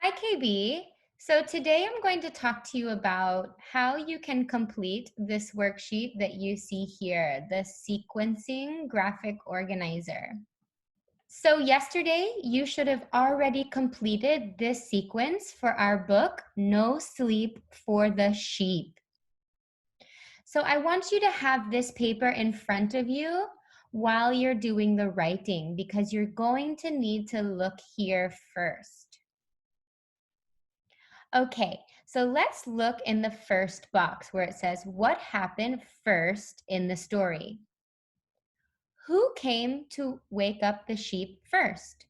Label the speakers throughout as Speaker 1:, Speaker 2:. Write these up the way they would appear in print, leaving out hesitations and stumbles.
Speaker 1: Hi, KB. So today I'm going to talk to you about how you can complete this worksheet that you see here, the sequencing graphic organizer. So yesterday, you should have already completed this sequence for our book, No Sleep for the Sheep. So I want you to have this paper in front of you while you're doing the writing because you're going to need to look here first. Okay, so let's look in the first box where it says, what happened first in the story? Who came to wake up the sheep first?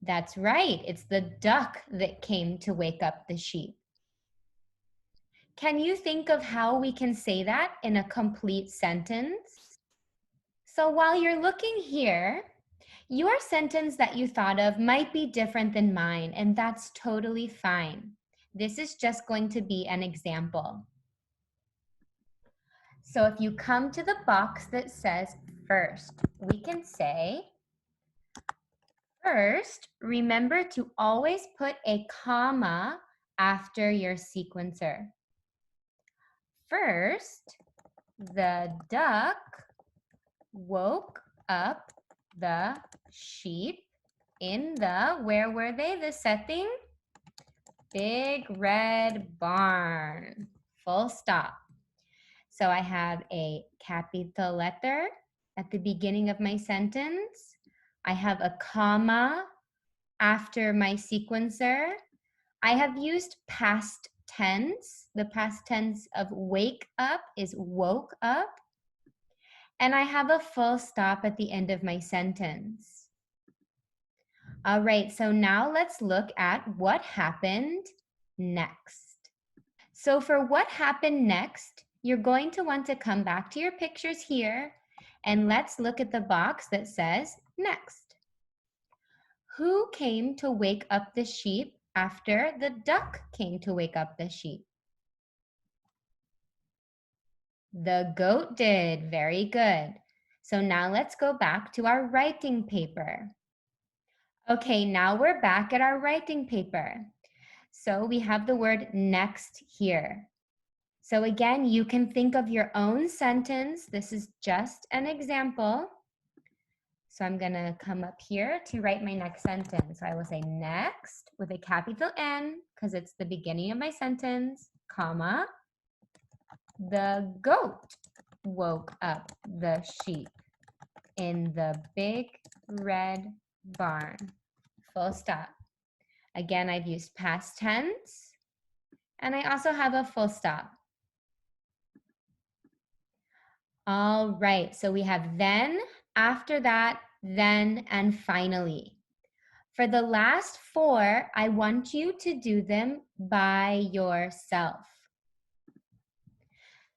Speaker 1: That's right, it's the duck that came to wake up the sheep. Can you think of how we can say that in a complete sentence? So while you're looking here, your sentence that you thought of might be different than mine, and that's totally fine. This is just going to be an example. So if you come to the box that says first, we can say, first, remember to always put a comma after your sequencer. First, the duck woke up the sheep in the, where were they, the setting? Big red barn. Full stop. So I have a capital letter at the beginning of my sentence. I have a comma after my sequencer. I have used past tense. The past tense of wake up is woke up. And I have a full stop at the end of my sentence. All right, so now let's look at what happened next. So for what happened next, you're going to want to come back to your pictures here and let's look at the box that says next. Who came to wake up the sheep after the duck came to wake up the sheep? The goat did. Very good. So now let's go back to our writing paper. Okay, now we're back at our writing paper. So we have the word next here. So again, you can think of your own sentence. This is just an example. So I'm gonna come up here to write my next sentence. So I will say next with a capital N because it's the beginning of my sentence, comma, the goat woke up the sheep in the big red barn, full stop. Again, I've used past tense and I also have a full stop. All right, so we have then, after that, then, and finally. For the last four, I want you to do them by yourself.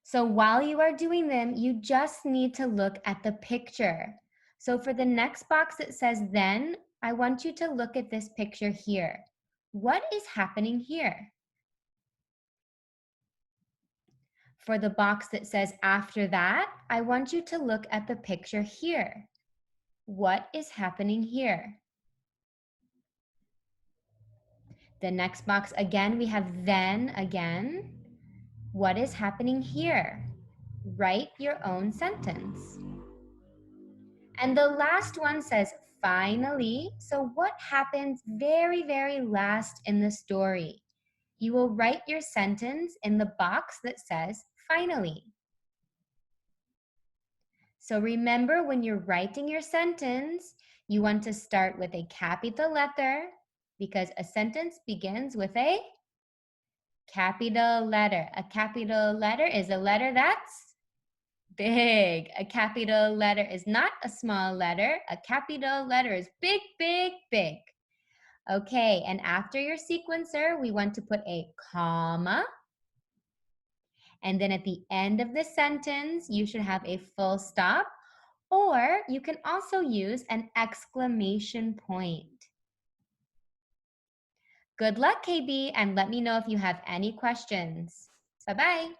Speaker 1: So while you are doing them, you just need to look at the picture. So for the next box that says then, I want you to look at this picture here. What is happening here? For the box that says after that, I want you to look at the picture here. What is happening here? The next box, again, we have then again. What is happening here? Write your own sentence. And the last one says finally. So what happens very, very last in the story? You will write your sentence in the box that says finally. So remember, when you're writing your sentence, you want to start with a capital letter because a sentence begins with a capital letter. A capital letter is a letter that's big. A capital letter is not a small letter. A capital letter is big, big, big. Okay, and after your sequencer, we want to put a comma. And then at the end of the sentence, you should have a full stop. Or you can also use an exclamation point. Good luck, KB, and let me know if you have any questions. Bye-bye.